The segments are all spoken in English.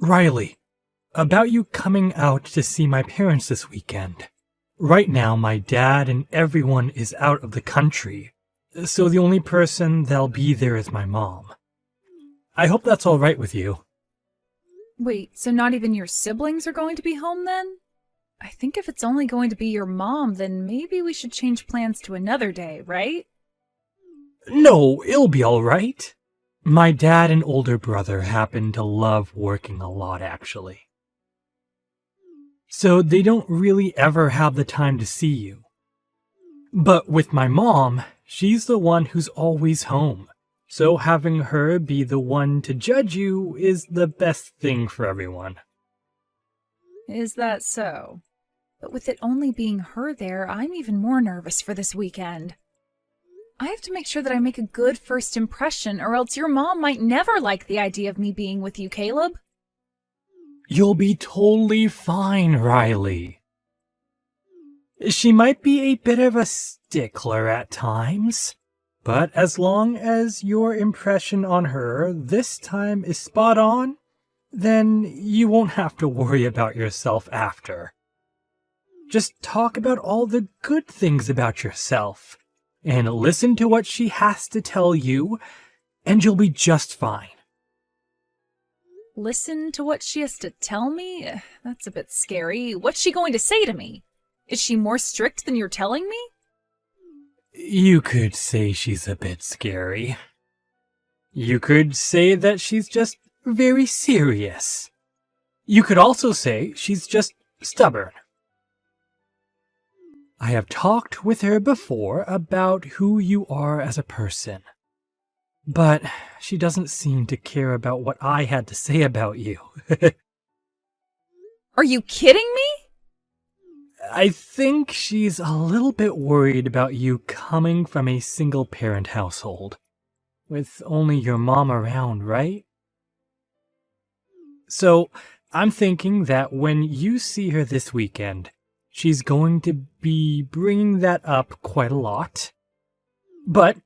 Riley, about you coming out to see my parents this weekend. Right now, my dad and everyone is out of the country, so the only person that'll be there is my mom. I hope that's all right with you. Wait, so not even your siblings are going to be home then? I think if it's only going to be your mom, then maybe we should change plans to another day, right? No, it'll be all right. My dad and older brother happen to love working a lot, actually. So they don't really ever have the time to see you. But with my mom, she's the one who's always home. So having her be the one to judge you is the best thing for everyone. Is that so? But with it only being her there, I'm even more nervous for this weekend. I have to make sure that I make a good first impression, or else your mom might never like the idea of me being with you, Caleb. You'll be totally fine, Riley. She might be a bit of a stickler at times, but as long as your impression on her this time is spot on, then you won't have to worry about yourself after. Just talk about all the good things about yourself, and listen to what she has to tell you, and you'll be just fine. Listen to what she has to tell me? That's a bit scary. What's she going to say to me? Is she more strict than you're telling me? You could say she's a bit scary. You could say that she's just very serious. You could also say she's just stubborn. I have talked with her before about who you are as a person. But she doesn't seem to care about what I had to say about you. Are you kidding me? I think she's a little bit worried about you coming from a single-parent household, with only your mom around, right? So, I'm thinking that when you see her this weekend, she's going to be bringing that up quite a lot. But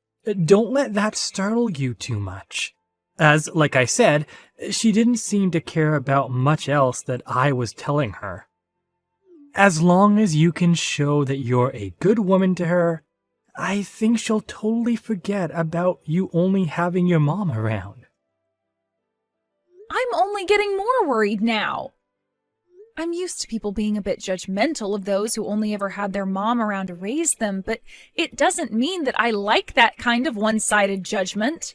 don't let that startle you too much. As, like I said, she didn't seem to care about much else that I was telling her. As long as you can show that you're a good woman to her, I think she'll totally forget about you only having your mom around. I'm only getting more worried now. I'm used to people being a bit judgmental of those who only ever had their mom around to raise them, but it doesn't mean that I like that kind of one-sided judgment.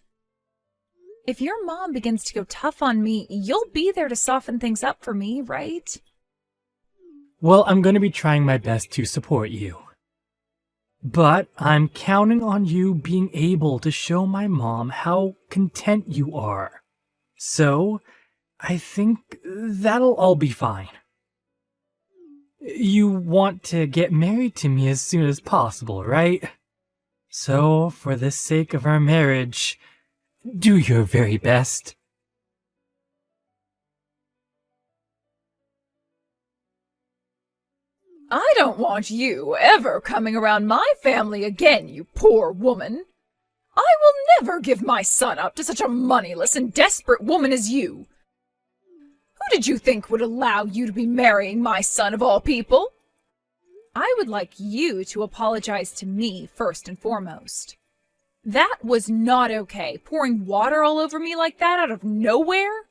If your mom begins to go tough on me, you'll be there to soften things up for me, right? Well, I'm going to be trying my best to support you. But I'm counting on you being able to show my mom how content you are. So, I think that'll all be fine. You want to get married to me as soon as possible, right? So, for the sake of our marriage, do your very best. I don't want you ever coming around my family again, you poor woman. I will never give my son up to such a moneyless and desperate woman as you. Who did you think would allow you to be marrying my son of all people? I would like you to apologize to me first and foremost. That was not okay, pouring water all over me like that out of nowhere.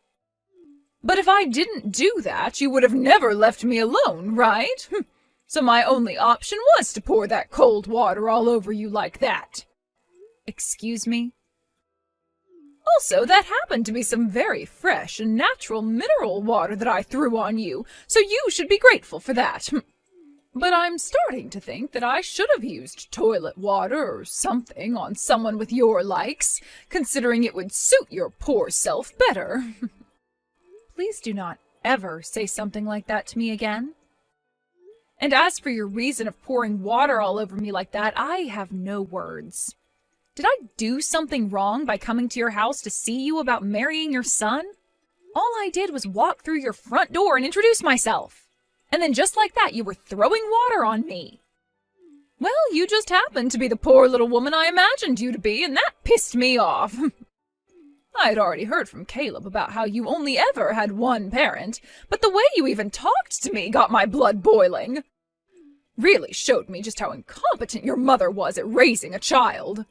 But if I didn't do that, you would have never left me alone, right? So my only option was to pour that cold water all over you like that. Excuse me? Also, that happened to be some very fresh and natural mineral water that I threw on you, so you should be grateful for that. But I'm starting to think that I should have used toilet water or something on someone with your likes, considering it would suit your poor self better. Please do not ever say something like that to me again. And as for your reason of pouring water all over me like that, I have no words. Did I do something wrong by coming to your house to see you about marrying your son? All I did was walk through your front door and introduce myself. And then just like that, you were throwing water on me. Well, you just happened to be the poor little woman I imagined you to be, and that pissed me off. I had already heard from Caleb about how you only ever had one parent, but the way you even talked to me got my blood boiling. Really showed me just how incompetent your mother was at raising a child.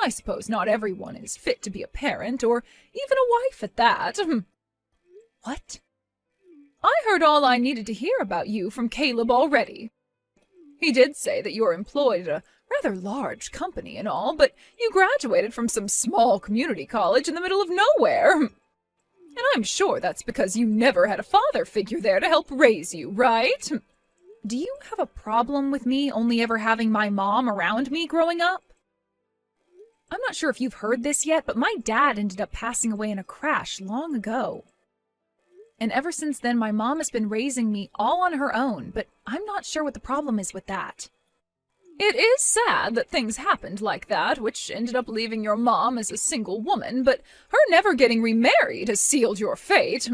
I suppose not everyone is fit to be a parent, or even a wife at that. What? I heard all I needed to hear about you from Caleb already. He did say that you're employed at a rather large company and all, but you graduated from some small community college in the middle of nowhere. And I'm sure that's because you never had a father figure there to help raise you, right? Do you have a problem with me only ever having my mom around me growing up? I'm not sure if you've heard this yet, but my dad ended up passing away in a crash long ago. And ever since then, my mom has been raising me all on her own, but I'm not sure what the problem is with that. It is sad that things happened like that, which ended up leaving your mom as a single woman, but her never getting remarried has sealed your fate.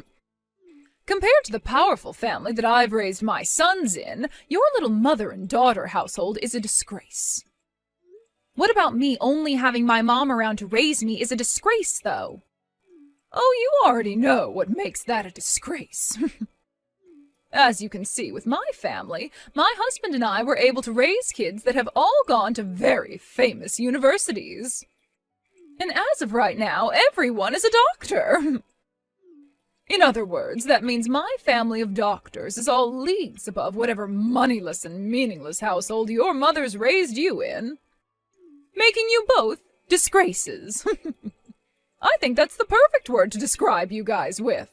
Compared to the powerful family that I've raised my sons in, your little mother and daughter household is a disgrace. What about me only having my mom around to raise me is a disgrace, though? Oh, you already know what makes that a disgrace. As you can see with my family, my husband and I were able to raise kids that have all gone to very famous universities. And as of right now, everyone is a doctor. In other words, that means my family of doctors is all leagues above whatever moneyless and meaningless household your mother's raised you in, making you both disgraces. I think that's the perfect word to describe you guys with.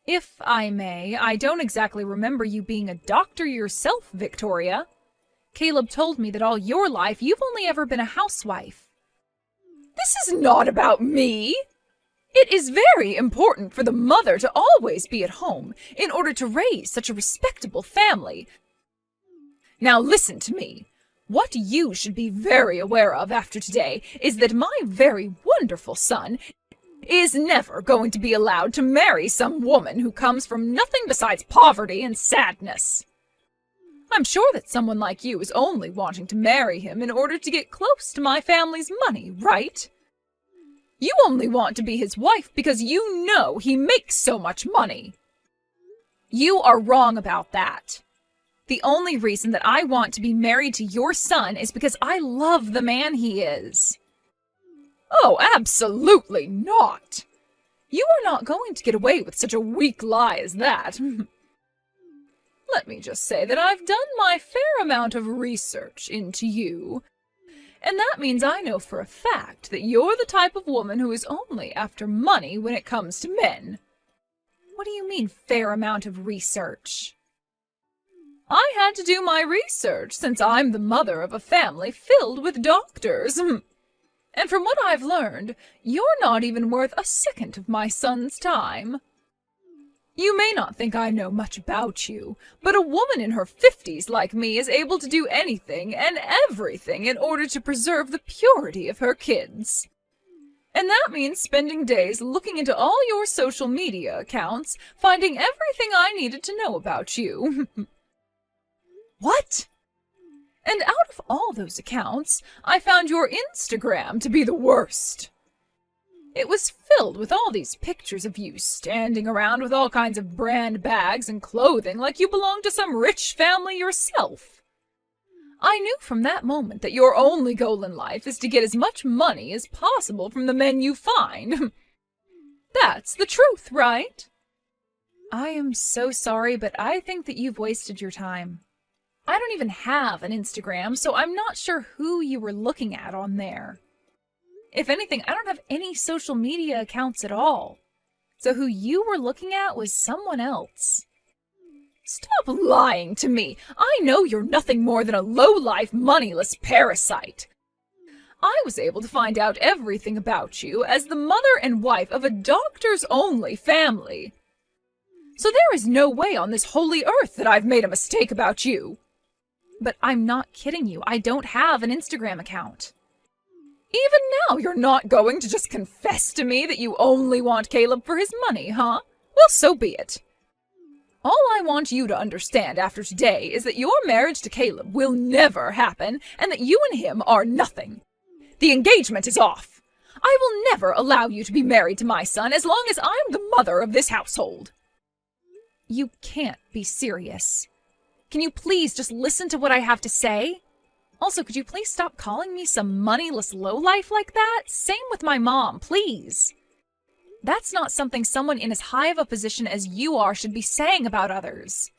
If I may, I don't exactly remember you being a doctor yourself, Victoria. Caleb told me that all your life you've only ever been a housewife. This is not about me. It is very important for the mother to always be at home in order to raise such a respectable family. Now listen to me. What you should be very aware of after today is that my very wonderful son is never going to be allowed to marry some woman who comes from nothing besides poverty and sadness. I'm sure that someone like you is only wanting to marry him in order to get close to my family's money, right? You only want to be his wife because you know he makes so much money. You are wrong about that. The only reason that I want to be married to your son is because I love the man he is. Oh, absolutely not. You are not going to get away with such a weak lie as that. Let me just say that I've done my fair amount of research into you, and that means I know for a fact that you're the type of woman who is only after money when it comes to men. What do you mean, fair amount of research? I had to do my research since I'm the mother of a family filled with doctors. And from what I've learned, you're not even worth a second of my son's time. You may not think I know much about you, but a woman in her 50s like me is able to do anything and everything in order to preserve the purity of her kids. And that means spending days looking into all your social media accounts, finding everything I needed to know about you. What? And out of all those accounts, I found your Instagram to be the worst. It was filled with all these pictures of you standing around with all kinds of brand bags and clothing like you belonged to some rich family yourself. I knew from that moment that your only goal in life is to get as much money as possible from the men you find. That's the truth, right? I am so sorry, but I think that you've wasted your time. I don't even have an Instagram, so I'm not sure who you were looking at on there. If anything, I don't have any social media accounts at all. So who you were looking at was someone else. Stop lying to me. I know you're nothing more than a low-life, moneyless parasite. I was able to find out everything about you as the mother and wife of a doctors-only family. So there is no way on this holy earth that I've made a mistake about you. But I'm not kidding you. I don't have an Instagram account. Even now, you're not going to just confess to me that you only want Caleb for his money, huh? Well, so be it. All I want you to understand after today is that your marriage to Caleb will never happen and that you and him are nothing. The engagement is off. I will never allow you to be married to my son as long as I'm the mother of this household. You can't be serious. Can you please just listen to what I have to say? Also, could you please stop calling me some moneyless lowlife like that? Same with my mom, please. That's not something someone in as high of a position as you are should be saying about others.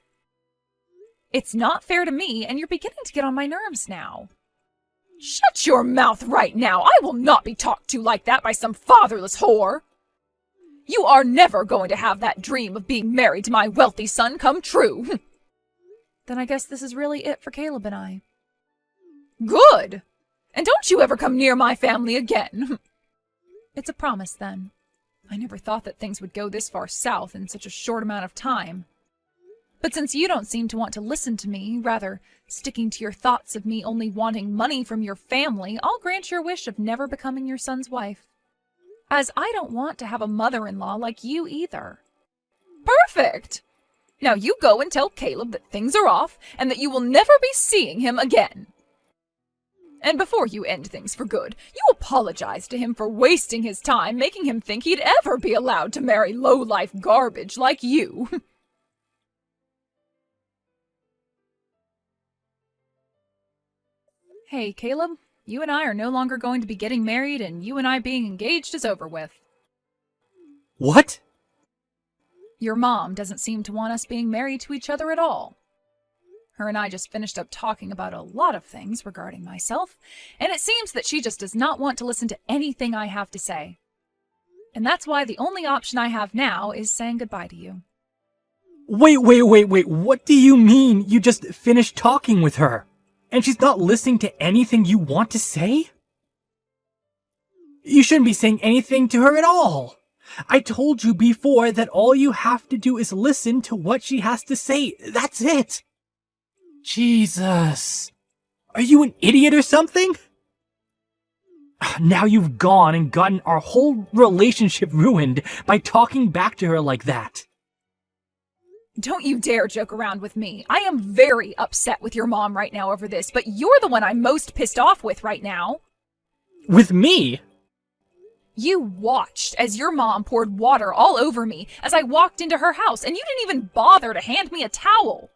It's not fair to me, and you're beginning to get on my nerves now. Shut your mouth right now! I will not be talked to like that by some fatherless whore! You are never going to have that dream of being married to my wealthy son come true! Then I guess this is really it for Caleb and I. Good! And don't you ever come near my family again! It's a promise, then. I never thought that things would go this far south in such a short amount of time. But since you don't seem to want to listen to me, rather sticking to your thoughts of me only wanting money from your family, I'll grant your wish of never becoming your son's wife. As I don't want to have a mother-in-law like you either. Perfect! Now you go and tell Caleb that things are off and that you will never be seeing him again. And before you end things for good, you apologize to him for wasting his time, making him think he'd ever be allowed to marry low-life garbage like you. Hey, Caleb, you and I are no longer going to be getting married, and you and I being engaged is over with. What? Your mom doesn't seem to want us being married to each other at all. Her and I just finished up talking about a lot of things regarding myself, and it seems that she just does not want to listen to anything I have to say. And that's why the only option I have now is saying goodbye to you. Wait, what do you mean you just finished talking with her? And she's not listening to anything you want to say? You shouldn't be saying anything to her at all. I told you before that all you have to do is listen to what she has to say. That's it. Jesus. Are you an idiot or something? Now you've gone and gotten our whole relationship ruined by talking back to her like that. Don't you dare joke around with me. I am very upset with your mom right now over this, but you're the one I'm most pissed off with right now. With me? You watched as your mom poured water all over me as I walked into her house, and you didn't even bother to hand me a towel.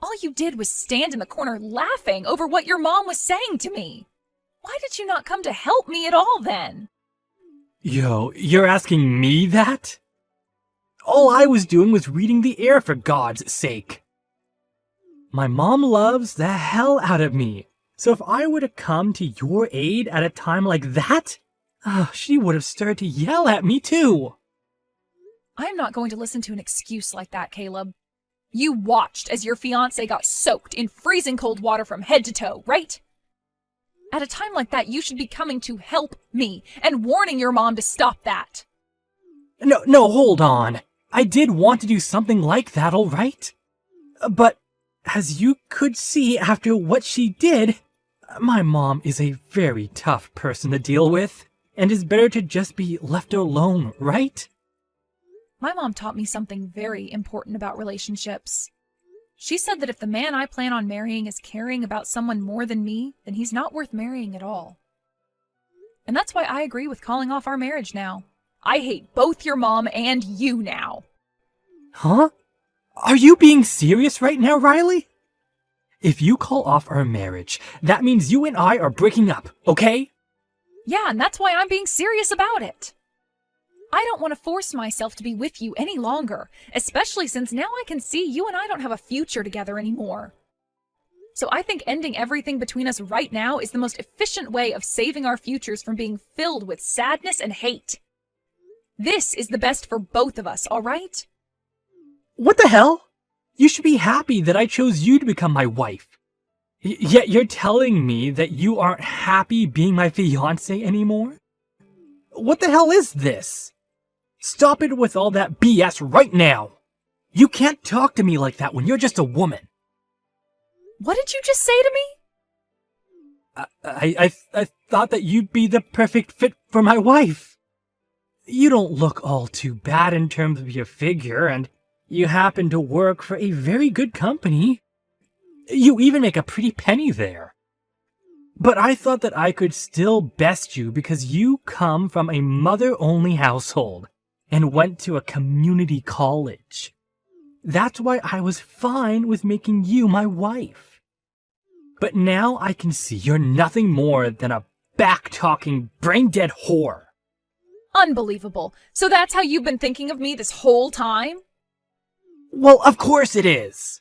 All you did was stand in the corner laughing over what your mom was saying to me. Why did you not come to help me at all then? Yo, you're asking me that? All I was doing was reading the air, for God's sake. My mom loves the hell out of me, so if I were to come to your aid at a time like that, she would have started to yell at me too. I'm not going to listen to an excuse like that, Caleb. You watched as your fiancé got soaked in freezing cold water from head to toe, right? At a time like that, you should be coming to help me and warning your mom to stop that. No, hold on. I did want to do something like that, all right? But as you could see after what she did, my mom is a very tough person to deal with, and is better to just be left alone, right? My mom taught me something very important about relationships. She said that if the man I plan on marrying is caring about someone more than me, then he's not worth marrying at all. And that's why I agree with calling off our marriage now. I hate both your mom and you now. Huh? Are you being serious right now, Riley? If you call off our marriage, that means you and I are breaking up, okay? Yeah, and that's why I'm being serious about it. I don't want to force myself to be with you any longer, especially since now I can see you and I don't have a future together anymore. So I think ending everything between us right now is the most efficient way of saving our futures from being filled with sadness and hate. This is the best for both of us, all right? What the hell? You should be happy that I chose you to become my wife. Yet you're telling me that you aren't happy being my fiancé anymore? What the hell is this? Stop it with all that BS right now. You can't talk to me like that when you're just a woman. What did you just say to me? I thought that you'd be the perfect fit for my wife. You don't look all too bad in terms of your figure, and you happen to work for a very good company. You even make a pretty penny there. But I thought that I could still best you because you come from a mother-only household and went to a community college. That's why I was fine with making you my wife. But now I can see you're nothing more than a back-talking, brain-dead whore. Unbelievable. So that's how you've been thinking of me this whole time? Well, of course it is.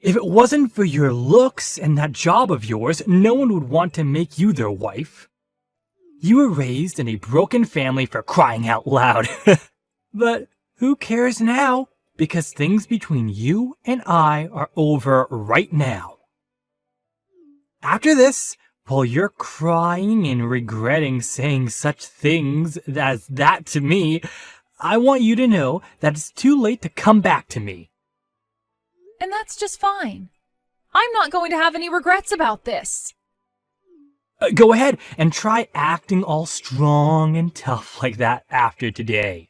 If it wasn't for your looks and that job of yours, no one would want to make you their wife. You were raised in a broken family, for crying out loud. But who cares now? Because things between you and I are over right now. After this, while you're crying and regretting saying such things as that to me, I want you to know that it's too late to come back to me. And that's just fine. I'm not going to have any regrets about this. Go ahead and try acting all strong and tough like that after today.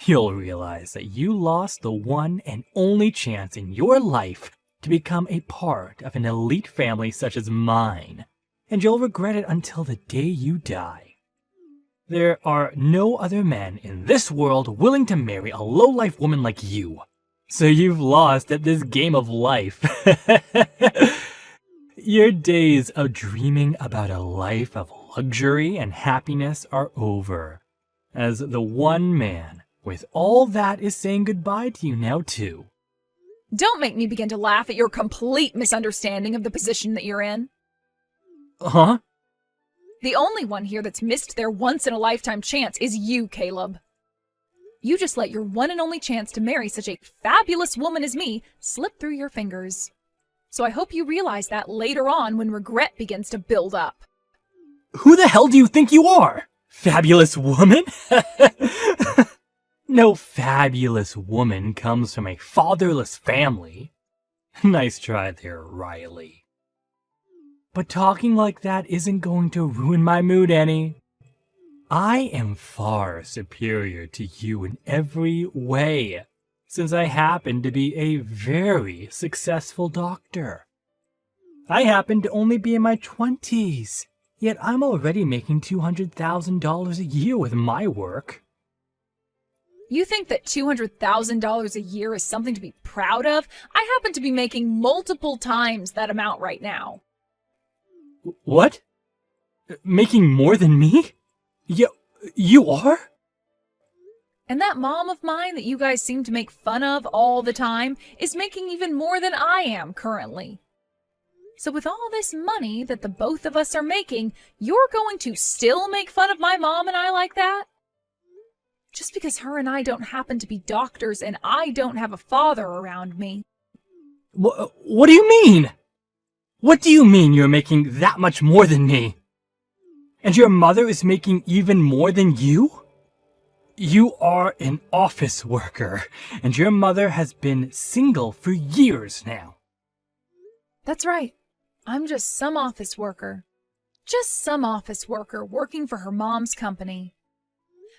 You'll realize that you lost the one and only chance in your life to become a part of an elite family such as mine, and you'll regret it until the day you die. There are no other men in this world willing to marry a low-life woman like you. So you've lost at this game of life. Your days of dreaming about a life of luxury and happiness are over, as the one man with all that is saying goodbye to you now too. Don't make me begin to laugh at your complete misunderstanding of the position that you're in. Huh? The only one here that's missed their once-in-a-lifetime chance is you, Caleb. You just let your one and only chance to marry such a fabulous woman as me slip through your fingers. So I hope you realize that later on when regret begins to build up. Who the hell do you think you are? Fabulous woman? No fabulous woman comes from a fatherless family. Nice try there, Riley. But talking like that isn't going to ruin my mood any. I am far superior to you in every way, since I happen to be a very successful doctor. I happen to only be in my 20s, yet I'm already making $200,000 a year with my work. You think that $200,000 a year is something to be proud of? I happen to be making multiple times that amount right now. What? Making more than me? You are? And that mom of mine that you guys seem to make fun of all the time is making even more than I am currently. So with all this money that the both of us are making, you're going to still make fun of my mom and I like that? Just because her and I don't happen to be doctors and I don't have a father around me. What do you mean? What do you mean you're making that much more than me? And your mother is making even more than you? You are an office worker, and your mother has been single for years now. That's right. I'm just some office worker. Just some office worker working for her mom's company.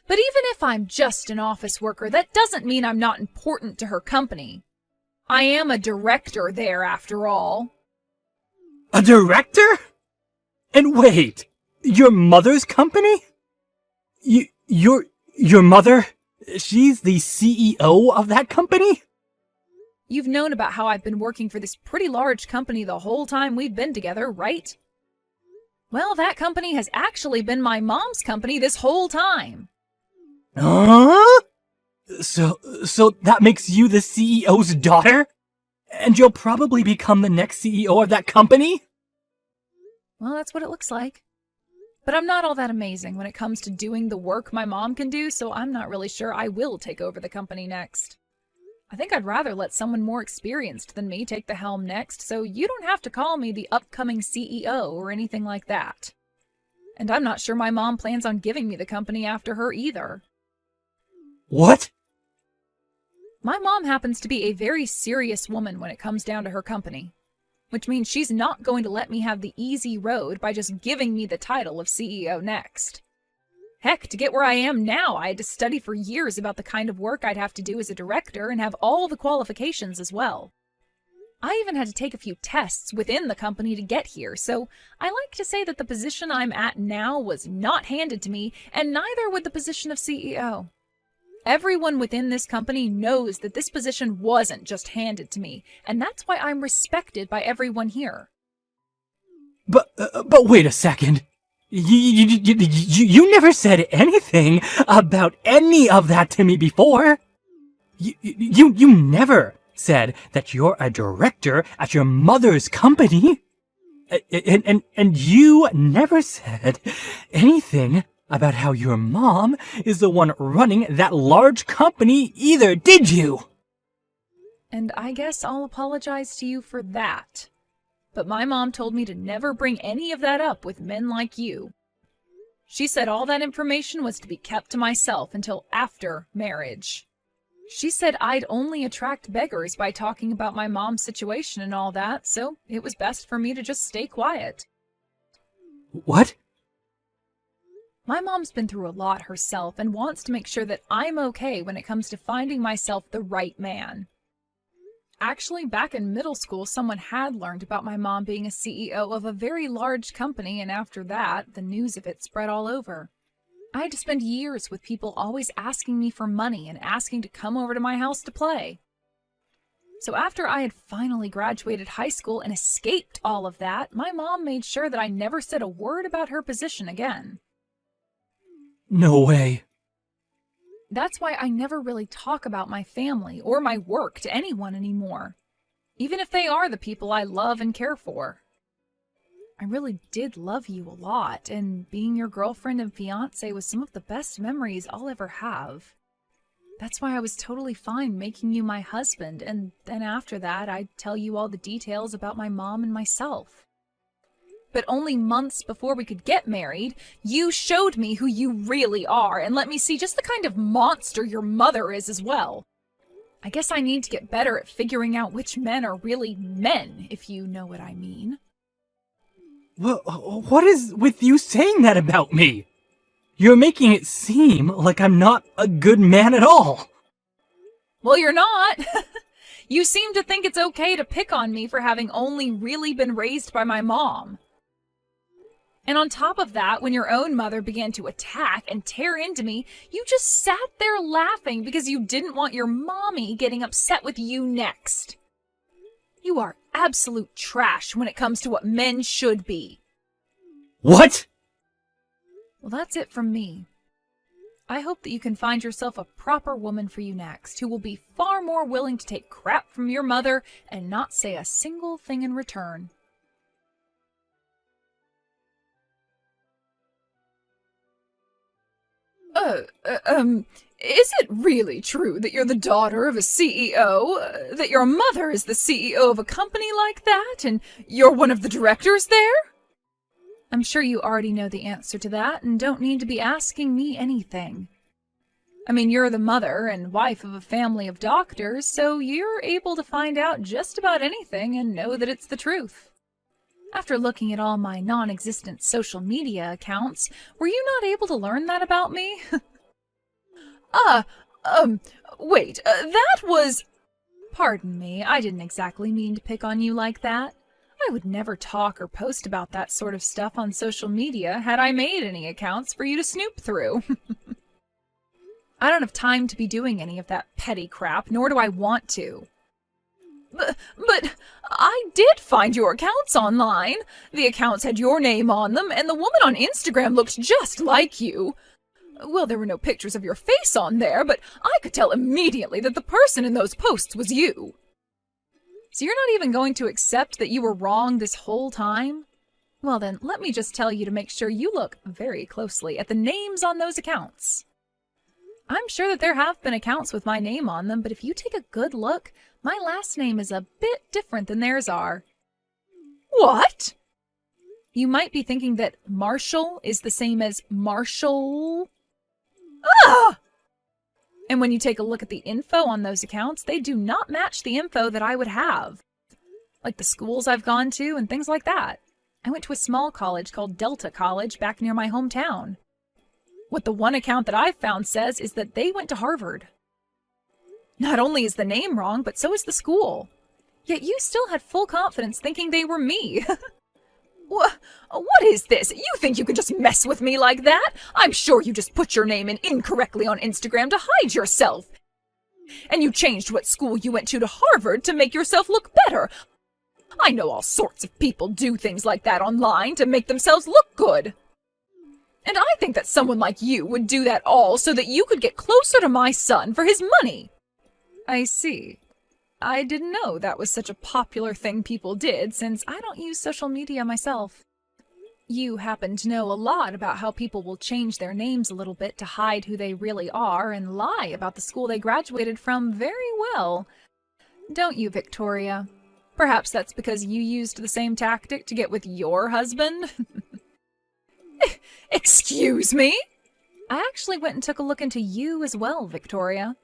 But even if I'm just an office worker, that doesn't mean I'm not important to her company. I am a director there, after all. A director? And wait, your mother's company? Your mother? She's the CEO of that company? You've known about how I've been working for this pretty large company the whole time we've been together, right? Well, that company has actually been my mom's company this whole time. Huh? So that makes you the CEO's daughter? And you'll probably become the next CEO of that company? Well, that's what it looks like. But I'm not all that amazing when it comes to doing the work my mom can do, so I'm not really sure I will take over the company next. I think I'd rather let someone more experienced than me take the helm next, so you don't have to call me the upcoming CEO or anything like that. And I'm not sure my mom plans on giving me the company after her either. What? My mom happens to be a very serious woman when it comes down to her company, which means she's not going to let me have the easy road by just giving me the title of CEO next. Heck, to get where I am now, I had to study for years about the kind of work I'd have to do as a director and have all the qualifications as well. I even had to take a few tests within the company to get here, so I like to say that the position I'm at now was not handed to me, and neither would the position of CEO. Everyone within this company knows that this position wasn't just handed to me, and that's why I'm respected by everyone here. But wait a second. You never said anything about any of that to me before. You never said that you're a director at your mother's company. And you never said anything about how your mom is the one running that large company either, did you? And I guess I'll apologize to you for that. But my mom told me to never bring any of that up with men like you. She said all that information was to be kept to myself until after marriage. She said I'd only attract beggars by talking about my mom's situation and all that, so it was best for me to just stay quiet. What? My mom's been through a lot herself and wants to make sure that I'm okay when it comes to finding myself the right man. Actually, back in middle school, someone had learned about my mom being a CEO of a very large company, and after that, the news of it spread all over. I had to spend years with people always asking me for money and asking to come over to my house to play. So after I had finally graduated high school and escaped all of that, my mom made sure that I never said a word about her position again. No way. That's why I never really talk about my family or my work to anyone anymore, even if they are the people I love and care for. I really did love you a lot, and being your girlfriend and fiancé was some of the best memories I'll ever have. That's why I was totally fine making you my husband, and then after that I'd tell you all the details about my mom and myself. But only months before we could get married, you showed me who you really are and let me see just the kind of monster your mother is as well. I guess I need to get better at figuring out which men are really men, if you know what I mean. Well, what is with you saying that about me? You're making it seem like I'm not a good man at all. Well, you're not. You seem to think it's okay to pick on me for having only really been raised by my mom. And on top of that, when your own mother began to attack and tear into me, you just sat there laughing because you didn't want your mommy getting upset with you next. You are absolute trash when it comes to what men should be. What? Well, that's it from me. I hope that you can find yourself a proper woman for you next, who will be far more willing to take crap from your mother and not say a single thing in return. Is it really true that you're the daughter of a CEO? That your mother is the CEO of a company like that, and you're one of the directors there? I'm sure you already know the answer to that, and don't need to be asking me anything. I mean, you're the mother and wife of a family of doctors, so you're able to find out just about anything and know that it's the truth. After looking at all my non-existent social media accounts, were you not able to learn that about me? Wait, that was... Pardon me, I didn't exactly mean to pick on you like that. I would never talk or post about that sort of stuff on social media had I made any accounts for you to snoop through. I don't have time to be doing any of that petty crap, nor do I want to. But I did find your accounts online. The accounts had your name on them, and the woman on Instagram looked just like you. Well, there were no pictures of your face on there, but I could tell immediately that the person in those posts was you. So you're not even going to accept that you were wrong this whole time? Well then, let me just tell you to make sure you look very closely at the names on those accounts. I'm sure that there have been accounts with my name on them, but if you take a good look, my last name is a bit different than theirs are. What? You might be thinking that Marshall is the same as Marshall. Ah! And when you take a look at the info on those accounts, they do not match the info that I would have. Like the schools I've gone to and things like that. I went to a small college called Delta College back near my hometown. What the one account that I've found says is that they went to Harvard. Not only is the name wrong, but so is the school. Yet you still had full confidence thinking they were me. What is this? You think you can just mess with me like that? I'm sure you just put your name in incorrectly on Instagram to hide yourself. And you changed what school you went to Harvard to make yourself look better. I know all sorts of people do things like that online to make themselves look good. And I think that someone like you would do that all so that you could get closer to my son for his money. I see. I didn't know that was such a popular thing people did, since I don't use social media myself. You happen to know a lot about how people will change their names a little bit to hide who they really are and lie about the school they graduated from very well. Don't you, Victoria? Perhaps that's because you used the same tactic to get with your husband? Excuse me? I actually went and took a look into you as well, Victoria.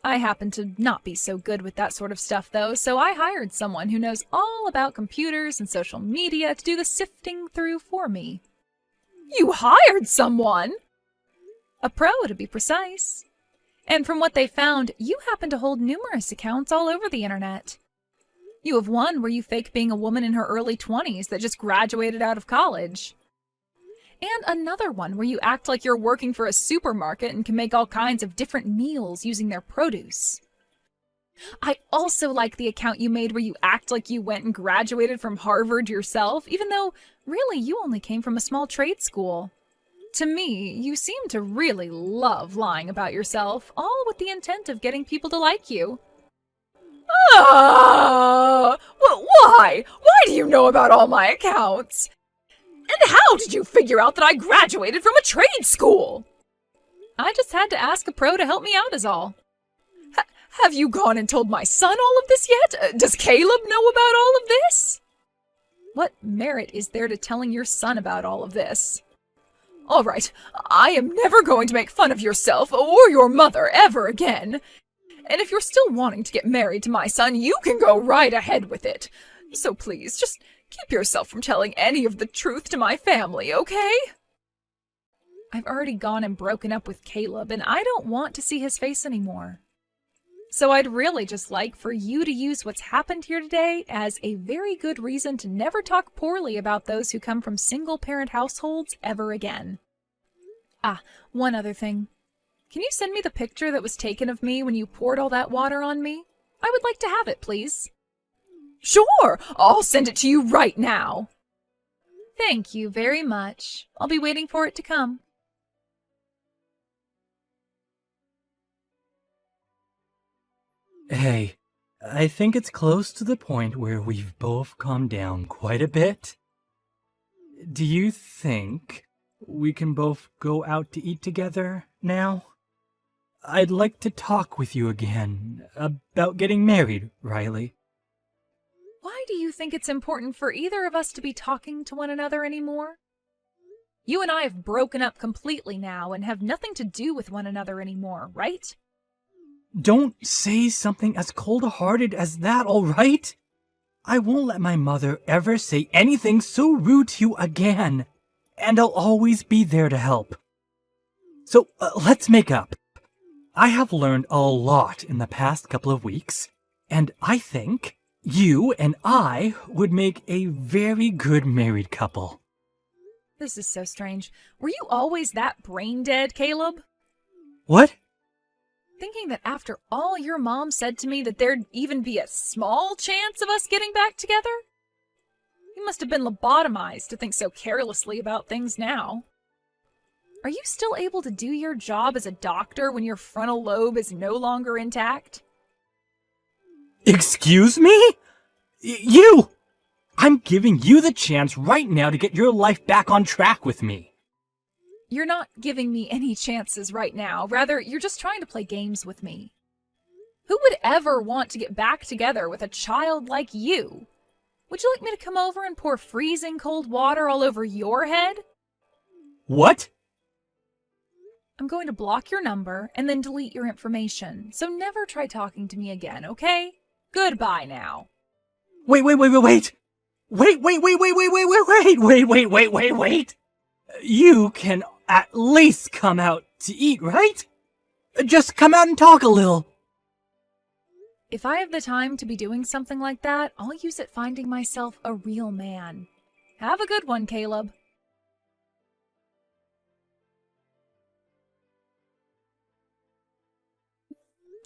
I happen to not be so good with that sort of stuff, though, so I hired someone who knows all about computers and social media to do the sifting through for me. You hired someone? A pro, to be precise. And from what they found, you happen to hold numerous accounts all over the internet. You have one where you fake being a woman in her early 20s that just graduated out of college. And another one where you act like you're working for a supermarket and can make all kinds of different meals using their produce. I also like the account you made where you act like you went and graduated from Harvard yourself, even though really you only came from a small trade school. To me, you seem to really love lying about yourself, all with the intent of getting people to like you. Well, why? Why do you know about all my accounts? And how did you figure out that I graduated from a trade school? I just had to ask a pro to help me out is all. Have you gone and told my son all of this yet? Does Caleb know about all of this? What merit is there to telling your son about all of this? All right, I am never going to make fun of yourself or your mother ever again. And if you're still wanting to get married to my son, you can go right ahead with it. So please, just keep yourself from telling any of the truth to my family, okay? I've already gone and broken up with Caleb, and I don't want to see his face anymore. So I'd really just like for you to use what's happened here today as a very good reason to never talk poorly about those who come from single-parent households ever again. One other thing. Can you send me the picture that was taken of me when you poured all that water on me? I would like to have it, please. Sure, I'll send it to you right now. Thank you very much. I'll be waiting for it to come. Hey, I think it's close to the point where we've both calmed down quite a bit. Do you think we can both go out to eat together now? I'd like to talk with you again about getting married, Riley. Why do you think it's important for either of us to be talking to one another anymore? You and I have broken up completely now and have nothing to do with one another anymore, right? Don't say something as cold-hearted as that, all right? I won't let my mother ever say anything so rude to you again, and I'll always be there to help. So let's make up. I have learned a lot in the past couple of weeks, and I think you and I would make a very good married couple. This is so strange. Were you always that brain dead, Caleb? What? Thinking that after all your mom said to me that there'd even be a small chance of us getting back together? You must have been lobotomized to think so carelessly about things now. Are you still able to do your job as a doctor when your frontal lobe is no longer intact? Excuse me? You! I'm giving you the chance right now to get your life back on track with me. You're not giving me any chances right now. Rather, you're just trying to play games with me. Who would ever want to get back together with a child like you? Would you like me to come over and pour freezing cold water all over your head? What? I'm going to block your number and then delete your information, so never try talking to me again, okay? Goodbye now. Wait. You can at least come out to eat, right? Just come out and talk a little. If I have the time to be doing something like that, I'll use it finding myself a real man. Have a good one, Caleb.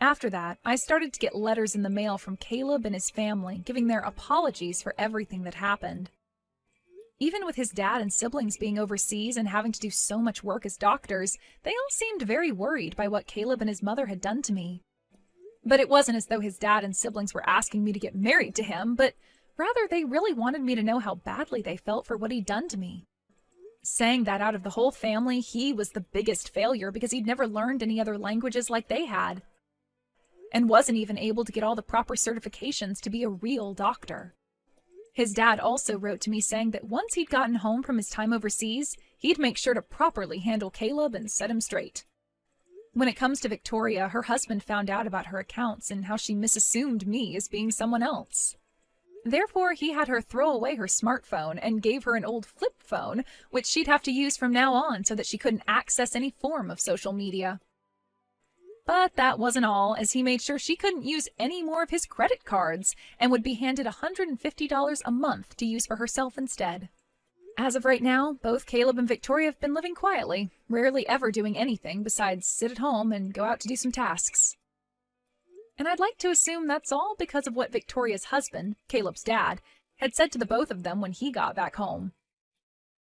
After that, I started to get letters in the mail from Caleb and his family, giving their apologies for everything that happened. Even with his dad and siblings being overseas and having to do so much work as doctors, they all seemed very worried by what Caleb and his mother had done to me. But it wasn't as though his dad and siblings were asking me to get married to him, but rather they really wanted me to know how badly they felt for what he'd done to me. Saying that out of the whole family, he was the biggest failure because he'd never learned any other languages like they had, and wasn't even able to get all the proper certifications to be a real doctor. His dad also wrote to me saying that once he'd gotten home from his time overseas, he'd make sure to properly handle Caleb and set him straight. When it comes to Victoria, her husband found out about her accounts and how she misassumed me as being someone else. Therefore, he had her throw away her smartphone and gave her an old flip phone, which she'd have to use from now on so that she couldn't access any form of social media. But that wasn't all, as he made sure she couldn't use any more of his credit cards and would be handed $150 a month to use for herself instead. As of right now, both Caleb and Victoria have been living quietly, rarely ever doing anything besides sit at home and go out to do some tasks. And I'd like to assume that's all because of what Victoria's husband, Caleb's dad, had said to the both of them when he got back home.